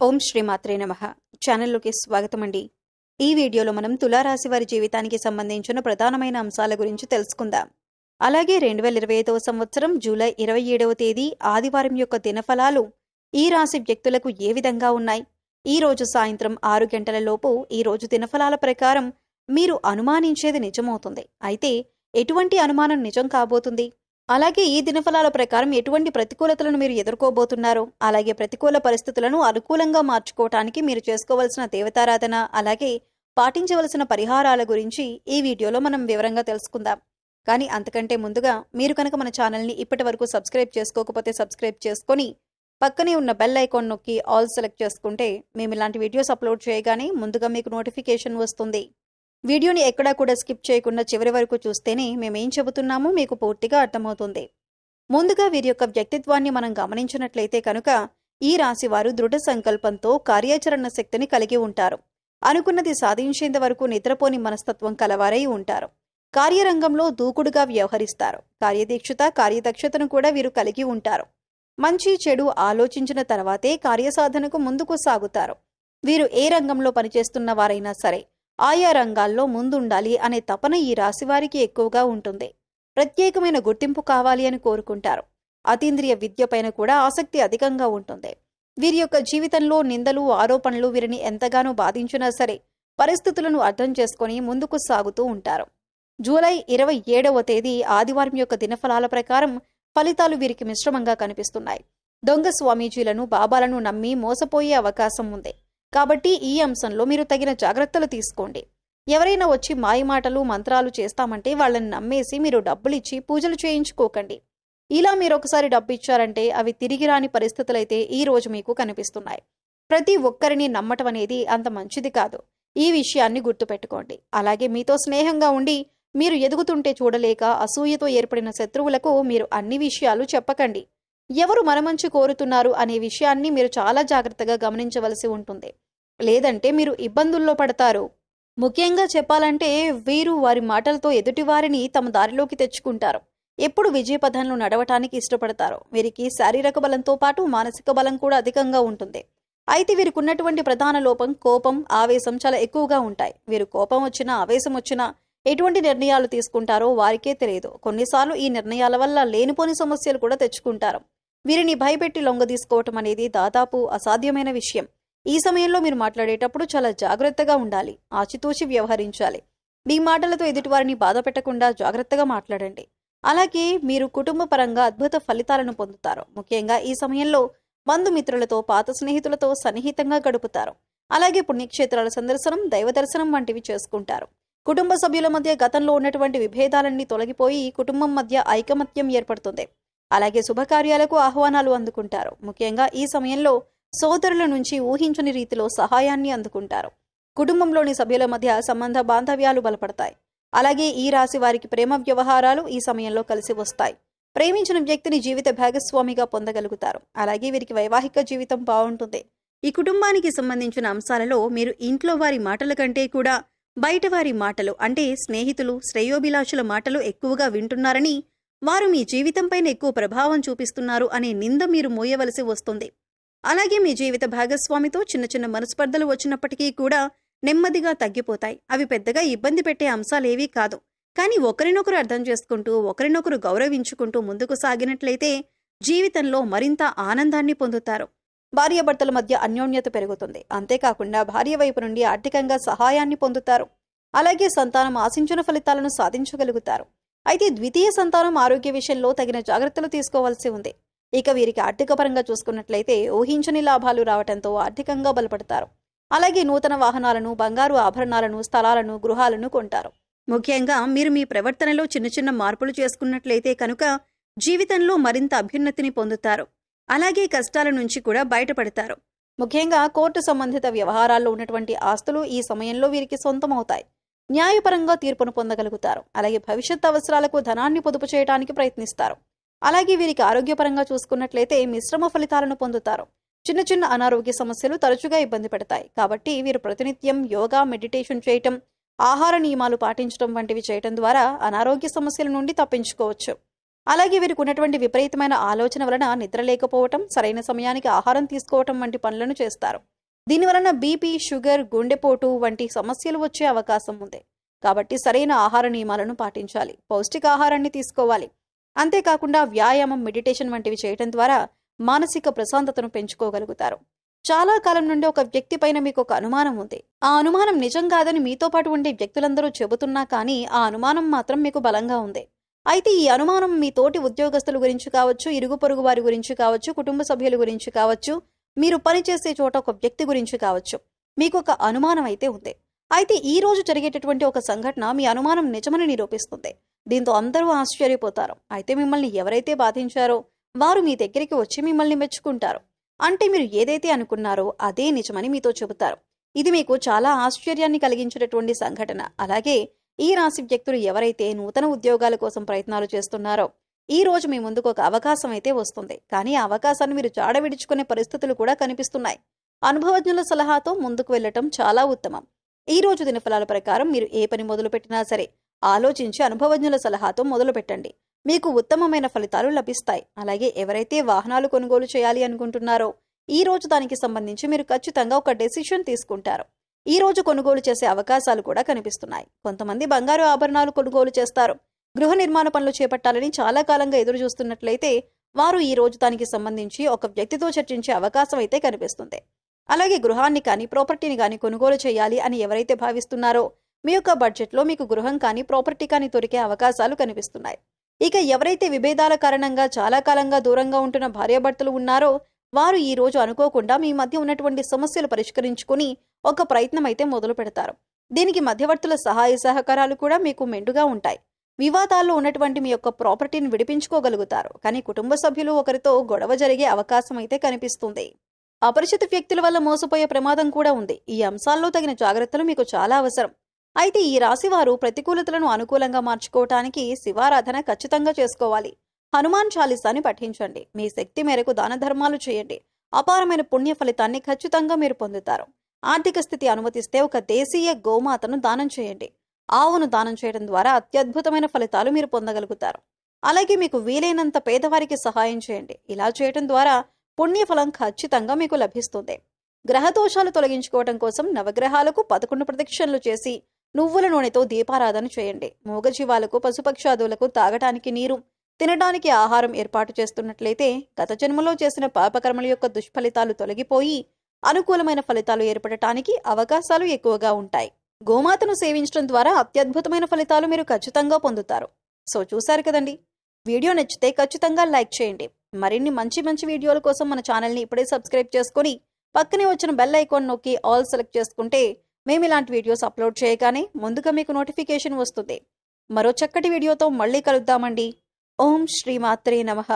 ఓం శ్రీమాత్రే నమః. ఛానల్లోకి స్వాగతం అండి. ఈ వీడియోలో మనం తులారాశి వారి జీవితానికి సంబంధించిన ప్రధానమైన అంశాల గురించి తెలుసుకుందాం. అలాగే 2025వ సంవత్సరం జూలై 27వ తేదీ ఆదివారం యొక్క దినఫలాలు ఈ రాశి వ్యక్తులకు ఏ విధంగా ఉన్నాయి? ఈ రోజు సాయంత్రం 6 గంటల లోపు ఈ రోజు దినఫలాల ప్రకారం మీరు అనుమానించేది నిజమవుతుంది. అయితే ఎటువంటి అనుమానం నిజం కాబోతుంది? అలాగే ఈ దినఫలాల ప్రకారం ఎటువంటి ప్రతికూలతలను మీరు ఎదుర్కోబోతున్నారు, అలాగే ప్రతికూల పరిస్థితులను అనుకూలంగా మార్చుకోవటానికి మీరు చేసుకోవాల్సిన దేవతారాధన, అలాగే పాటించవలసిన పరిహారాల గురించి ఈ వీడియోలో మనం వివరంగా తెలుసుకుందాం. కానీ అంతకంటే ముందుగా మీరు కనుక మన ఛానల్ని ఇప్పటి వరకు సబ్స్క్రైబ్ చేసుకోకపోతే సబ్స్క్రైబ్ చేసుకొని పక్కనే ఉన్న బెల్ ఐకాన్ నొక్కి ఆల్ సెలెక్ట్ చేసుకుంటే మేము ఇలాంటి వీడియోస్ అప్లోడ్ చేయగానే ముందుగా మీకు నోటిఫికేషన్ వస్తుంది. వీడియోని ఎక్కడా కూడా స్కిప్ చేయకుండా చివరి వరకు చూస్తేనే మేమేం చెబుతున్నామో మీకు పూర్తిగా అర్థమవుతుంది. ముందుగా వీరి యొక్క వ్యక్తిత్వాన్ని మనం గమనించినట్లయితే కనుక ఈ రాశి వారు దృఢ సంకల్పంతో కార్యాచరణ శక్తిని కలిగి ఉంటారు. అనుకున్నది సాధించేంత వరకు నిద్రపోని మనస్తత్వం కలవారై ఉంటారు. కార్యరంగంలో దూకుడుగా వ్యవహరిస్తారు. కార్యదక్షతను కూడా వీరు కలిగి ఉంటారు. మంచి చెడు ఆలోచించిన తర్వాతే కార్యసాధనకు ముందుకు సాగుతారు. వీరు ఏ రంగంలో పనిచేస్తున్న వారైనా సరే ఆయా రంగాల్లో ముందుండాలి అనే తపన ఈ రాశివారికి ఎక్కువగా ఉంటుంది. ప్రత్యేకమైన గుర్తింపు కావాలి అని కోరుకుంటారు. అతీంద్రియ విద్య పైన కూడా ఆసక్తి అధికంగా ఉంటుంది. వీరి యొక్క జీవితంలో నిందలు, ఆరోపణలు వీరిని ఎంతగానో బాధించినా సరే పరిస్థితులను అర్థం చేసుకుని ముందుకు సాగుతూ ఉంటారు. జూలై 27వ తేదీ ఆదివారం యొక్క దినఫలాల ప్రకారం ఫలితాలు వీరికి మిశ్రమంగా కనిపిస్తున్నాయి. దొంగ స్వామీజీలను, బాబాలను నమ్మి మోసపోయే అవకాశం ఉంది. కాబట్టి ఈ అంశంలో మీరు తగిన జాగ్రత్తలు తీసుకోండి. ఎవరైనా వచ్చి మాయమాటలు, మంత్రాలు చేస్తామంటే వాళ్ళని నమ్మేసి మీరు డబ్బులిచ్చి పూజలు చేయించుకోకండి. ఇలా మీరు ఒకసారి డబ్బు ఇచ్చారంటే అవి తిరిగి రాని పరిస్థితులైతే ఈ రోజు మీకు కనిపిస్తున్నాయి. ప్రతి ఒక్కరిని నమ్మటం అనేది అంత మంచిది కాదు. ఈ విషయాన్ని గుర్తుపెట్టుకోండి. అలాగే మీతో స్నేహంగా ఉండి మీరు ఎదుగుతుంటే చూడలేక అసూయతో ఏర్పడిన శత్రువులకు మీరు అన్ని విషయాలు చెప్పకండి. ఎవరు మన మంచి కోరుతున్నారు అనే విషయాన్ని మీరు చాలా జాగ్రత్తగా గమనించవలసి ఉంటుంది. లేదంటే మీరు ఇబ్బందుల్లో పడతారు. ముఖ్యంగా చెప్పాలంటే వీరు వారి మాటలతో ఎదుటివారిని తమ దారిలోకి తెచ్చుకుంటారు. ఎప్పుడు విజయపథంలో నడవటానికి ఇష్టపడతారు. వీరికి శారీరక బలంతో పాటు మానసిక బలం కూడా అధికంగా ఉంటుంది. అయితే వీరికి ఉన్నటువంటి ప్రధాన లోపం కోపం, ఆవేశం చాలా ఎక్కువగా ఉంటాయి. వీరు కోపం వచ్చినా, ఆవేశం వచ్చినా ఎటువంటి నిర్ణయాలు తీసుకుంటారో వారికే తెలియదు. కొన్నిసార్లు ఈ నిర్ణయాల వల్ల లేనిపోని సమస్యలు కూడా తెచ్చుకుంటారు. వీరిని భయపెట్టి లొంగ తీసుకోవటం అనేది దాదాపు అసాధ్యమైన విషయం. ఈ సమయంలో మీరు మాట్లాడేటప్పుడు చాలా జాగ్రత్తగా ఉండాలి. ఆచితూచి వ్యవహరించాలి. మీ మాటలతో ఎదుటివారిని బాధ పెట్టకుండా జాగ్రత్తగా మాట్లాడండి. అలాగే మీరు కుటుంబ పరంగా అద్భుత ఫలితాలను పొందుతారు. ముఖ్యంగా ఈ సమయంలో బంధుమిత్రులతో, పాత స్నేహితులతో సన్నిహితంగా గడుపుతారు. అలాగే పుణ్యక్షేత్రాల సందర్శనం, దైవ దర్శనం వంటివి చేసుకుంటారు. కుటుంబ సభ్యుల మధ్య గతంలో ఉన్నటువంటి విభేదాలన్నీ తొలగిపోయి కుటుంబం మధ్య ఐకమత్యం ఏర్పడుతుంది. అలాగే శుభకార్యాలకు ఆహ్వానాలు అందుకుంటారు. ముఖ్యంగా ఈ సమయంలో సోదరుల నుంచి ఊహించని రీతిలో సహాయాన్ని అందుకుంటారు. కుటుంబంలోని సభ్యుల మధ్య సంబంధ బాంధవ్యాలు బలపడతాయి. అలాగే ఈ రాశి వారికి ప్రేమ వ్యవహారాలు ఈ సమయంలో కలిసి వస్తాయి. ప్రేమించిన వ్యక్తిని జీవిత భాగస్వామిగా పొందగలుగుతారు. అలాగే వీరికి వైవాహిక జీవితం బాగుంటుంది. ఈ కుటుంబానికి సంబంధించిన అంశాలలో మీరు ఇంట్లో వారి మాటల కంటే కూడా బయట వారి మాటలు, అంటే స్నేహితులు, శ్రేయోభిలాషుల మాటలు ఎక్కువగా వింటున్నారని, వారు మీ జీవితంపైన ఎక్కువ ప్రభావం చూపిస్తున్నారు అనే నింద మీరు మోయవలసి వస్తుంది. అలాగే మీ జీవిత భాగస్వామితో చిన్న చిన్న మనస్పర్ధలు వచ్చినప్పటికీ కూడా నెమ్మదిగా తగ్గిపోతాయి. అవి పెద్దగా ఇబ్బంది పెట్టే అంశాలేవీ కాదు. కానీ ఒకరినొకరు అర్థం చేసుకుంటూ, ఒకరినొకరు గౌరవించుకుంటూ ముందుకు సాగినట్లయితే జీవితంలో మరింత ఆనందాన్ని పొందుతారు. భార్యాభర్తల మధ్య అన్యోన్యత పెరుగుతుంది. అంతేకాకుండా భార్య వైపు నుండి ఆర్థికంగా సహాయాన్ని పొందుతారు. అలాగే సంతానం ఆశించిన ఫలితాలను సాధించగలుగుతారు. అయితే ద్వితీయ సంతానం ఆరోగ్య విషయంలో తగిన జాగ్రత్తలు తీసుకోవాల్సి ఉంది. ఇక వీరికి ఆర్థిక పరంగా చూసుకున్నట్లయితే ఊహించని లాభాలు రావడంతో ఆర్థికంగా బలపడతారు. అలాగే నూతన వాహనాలను, బంగారు ఆభరణాలను, స్థలాలను, గృహాలను కొంటారు. ముఖ్యంగా మీరు మీ ప్రవర్తనలో చిన్న చిన్న మార్పులు చేసుకున్నట్లయితే కనుక జీవితంలో మరింత అభ్యున్నతిని పొందుతారు. అలాగే కష్టాల నుంచి కూడా బయటపడతారు. ముఖ్యంగా కోర్టు సంబంధిత వ్యవహారాల్లో ఉన్నటువంటి ఆస్తులు ఈ సమయంలో వీరికి సొంతమవుతాయి. న్యాయపరంగా తీర్పును పొందగలుగుతారు. అలాగే భవిష్యత్ అవసరాలకు ధనాన్ని పొదుపు చేయడానికి ప్రయత్నిస్తారు. అలాగే వీరికి ఆరోగ్యపరంగా చూసుకున్నట్లయితే మిశ్రమ ఫలితాలను పొందుతారు. చిన్న చిన్న అనారోగ్య సమస్యలు తరచుగా ఇబ్బంది పెడతాయి. కాబట్టి వీరు ప్రతినిత్యం యోగా, మెడిటేషన్ చేయటం, ఆహార నియమాలు పాటించడం వంటివి చేయటం ద్వారా అనారోగ్య సమస్యల నుండి తప్పించుకోవచ్చు. అలాగే వీరికి ఉన్నటువంటి విపరీతమైన ఆలోచన వలన నిద్ర లేకపోవటం, సరైన సమయానికి ఆహారం తీసుకోవటం వంటి పనులను చేస్తారు. దీనివలన బీపీ, షుగర్, గుండెపోటు వంటి సమస్యలు వచ్చే అవకాశం ఉంది. కాబట్టి సరైన ఆహార నియమాలను పాటించాలి. పౌష్టికాహారాన్ని తీసుకోవాలి. అంతేకాకుండా వ్యాయామం, మెడిటేషన్ వంటివి చేయటం ద్వారా మానసిక ప్రశాంతతను పెంచుకోగలుగుతారు. చాలా కాలం నుండి ఒక వ్యక్తి పైన మీకు ఒక అనుమానం ఉంది. ఆ అనుమానం నిజం కాదని మీతో పాటు ఉండే వ్యక్తులందరూ చెబుతున్నా కానీ ఆ అనుమానం మాత్రం మీకు బలంగా ఉంది. అయితే ఈ అనుమానం మీ తోటి ఉద్యోగస్తుల గురించి కావచ్చు, ఇరుగు పొరుగు వారి గురించి కావచ్చు, కుటుంబ సభ్యుల గురించి కావచ్చు, మీరు పనిచేసే చోట ఒక వ్యక్తి గురించి కావచ్చు, మీకు ఒక అనుమానం అయితే ఉంది. అయితే ఈ రోజు జరిగేటటువంటి ఒక సంఘటన మీ అనుమానం నిజమని నిరూపిస్తుంది. దీంతో అందరూ ఆశ్చర్యపోతారు. అయితే మిమ్మల్ని ఎవరైతే బాధించారో వారు మీ దగ్గరికి వచ్చి మిమ్మల్ని మెచ్చుకుంటారు. అంటే మీరు ఏదైతే అనుకున్నారో అదే నిజమని మీతో చెబుతారు. ఇది మీకు చాలా ఆశ్చర్యాన్ని కలిగించేటటువంటి సంఘటన. అలాగే ఈ రాశి వ్యక్తులు ఎవరైతే నూతన ఉద్యోగాల కోసం ప్రయత్నాలు చేస్తున్నారో ఈ రోజు మీ ముందుకు ఒక అవకాశం అయితే వస్తుంది. కానీ ఆ అవకాశాన్ని మీరు జాడ విడుచుకునే పరిస్థితులు కూడా కనిపిస్తున్నాయి. అనుభవజ్ఞుల సలహాతో ముందుకు వెళ్లటం చాలా ఉత్తమం. ఈ రోజు దినఫలాల ప్రకారం మీరు ఏ పని మొదలు పెట్టినా సరే ఆలోచించి అనుభవజ్ఞుల సలహాతో మొదలు పెట్టండి. మీకు ఉత్తమమైన ఫలితాలు లభిస్తాయి. అలాగే ఎవరైతే వాహనాలు కొనుగోలు చేయాలి అనుకుంటున్నారో ఈ రోజు దానికి సంబంధించి మీరు ఖచ్చితంగా ఒక డెసిషన్ తీసుకుంటారు. ఈ రోజు కొనుగోలు చేసే అవకాశాలు కూడా కనిపిస్తున్నాయి. కొంతమంది బంగారు ఆభరణాలు కొనుగోలు చేస్తారు. గృహ నిర్మాణ పనులు చేపట్టాలని చాలా కాలంగా ఎదురు చూస్తున్నట్లయితే వారు ఈ రోజు దానికి సంబంధించి ఒక వ్యక్తితో చర్చించే అవకాశం అయితే కనిపిస్తుంది. అలాగే గృహాన్ని కానీ ప్రాపర్టీని కానీ కొనుగోలు చేయాలి అని ఎవరైతే భావిస్తున్నారో మీ యొక్క బడ్జెట్లో మీకు గృహం కానీ ప్రాపర్టీ కానీ దొరికే అవకాశాలు కనిపిస్తున్నాయి. ఇక ఎవరైతే విభేదాల కారణంగా చాలా కాలంగా దూరంగా ఉంటున్న భార్యాభర్తలు ఉన్నారో వారు ఈ రోజు అనుకోకుండా మీ మధ్య ఉన్నటువంటి సమస్యలు పరిష్కరించుకుని ఒక ప్రయత్నం అయితే మొదలు పెడతారు. దీనికి మధ్యవర్తుల సహాయ సహకారాలు కూడా మీకు మెండుగా ఉంటాయి. వివాదాల్లో ఉన్నటువంటి మీ యొక్క ప్రాపర్టీని విడిపించుకోగలుగుతారు. కానీ కుటుంబ సభ్యులు ఒకరితో గొడవ జరిగే అవకాశం అయితే కనిపిస్తుంది. అపరిచిత వ్యక్తుల వల్ల మోసపోయే ప్రమాదం కూడా ఉంది. ఈ అంశాల్లో తగిన జాగ్రత్తలు మీకు చాలా అవసరం. అయితే ఈ రాశి వారు ప్రతికూలతలను అనుకూలంగా మార్చుకోవటానికి శివారాధన ఖచ్చితంగా చేసుకోవాలి. హనుమాన్ చాలీసాని పఠించండి. మీ శక్తి మేరకు దాన ధర్మాలు చేయండి. అపారమైన పుణ్య ఫలితాన్ని ఖచ్చితంగా మీరు పొందుతారు. ఆర్థిక స్థితి అనుమతిస్తే ఒక దేశీయ గోమాతను దానం చేయండి. ఆవును దానం చేయడం ద్వారా అత్యద్భుతమైన ఫలితాలు మీరు పొందగలుగుతారు. అలాగే మీకు వీలైనంత పేదవారికి సహాయం చేయండి. ఇలా చేయడం ద్వారా పుణ్యఫలం ఖచ్చితంగా మీకు లభిస్తుంది. గ్రహదోషాలు తొలగించుకోవడం కోసం నవగ్రహాలకు 11 ప్రదక్షిణలు చేసి నువ్వుల నూనెతో దీపారాధన చేయండి. మూగజీవాలకు, పశుపక్షాదులకు తాగటానికి నీరు, తినడానికి ఆహారం ఏర్పాటు చేస్తున్నట్లయితే గత జన్మలో చేసిన పాపకర్మల యొక్క దుష్ఫలితాలు తొలగిపోయి అనుకూలమైన ఫలితాలు ఏర్పడటానికి అవకాశాలు ఎక్కువగా ఉంటాయి. గోమాతను సేవించడం ద్వారా అత్యద్భుతమైన ఫలితాలు మీరు ఖచ్చితంగా పొందుతారు. సో చూశారు కదండి. వీడియో నచ్చితే ఖచ్చితంగా లైక్ చేయండి. మరిన్ని మంచి వీడియోల కోసం మన ఛానల్ని ఇప్పుడే సబ్స్క్రైబ్ చేసుకుని పక్కనే వచ్చిన బెల్ ఐకాన్ నొక్కి ఆల్ సెలెక్ట్ చేసుకుంటే మేము ఇలాంటి వీడియోస్ అప్లోడ్ చేయగానే ముందుగా మీకు నోటిఫికేషన్ వస్తుంది. మరో చక్కటి వీడియోతో మళ్ళీ కలుద్దామండి. ఓం శ్రీమాత్రే నమః.